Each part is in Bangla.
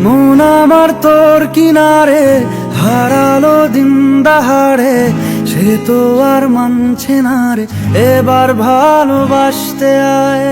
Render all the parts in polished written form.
মন আমার তোর কিনারে হারালো দিন দাহাড়ে, সে তো আর মানছে না রে এবার ভালোবাসতে আয়।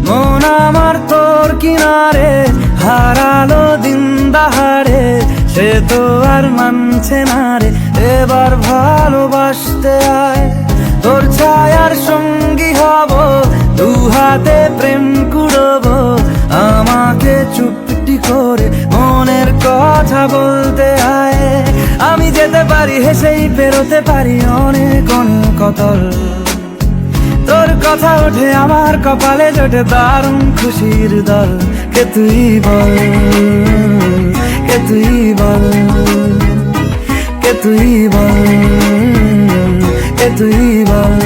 মন আমার তোর কিনারে হারালো দিন দাহাড়ে, সে তো আর মানছে না রে এবার ভালোবাসতে আয়। তোর ছায়ার সঙ্গী হব, দু হাতে প্রেম কুড়ব, আমাকে চুপটি করে মনের কথা বলতে আয়। আমি যেতে পারি হেসেই পেরোতে পারি অনেক অনেক অতল, তোর কথা ওঠে আমার কপালে জোটে দারুণ খুশির দল। কে তুই বল, কে তুই বল, কে তুই বল, কে তুই বল।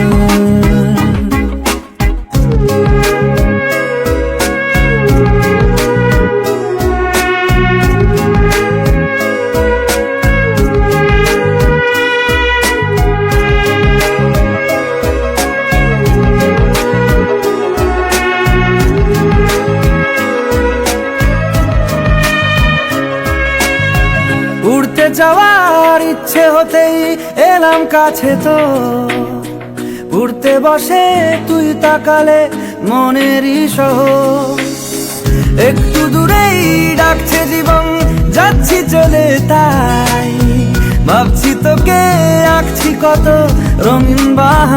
উড়তে যাওয়ার ইচ্ছে হতেই এলাম কাছে তো, উড়তে বসে তুই তাকালে মনেরই শহর। একটু দূরেই ডাকছে জীবন, যাচ্ছি চলে তাই ভাবছি তোকে আঁকছি কত রঙিন বাহার।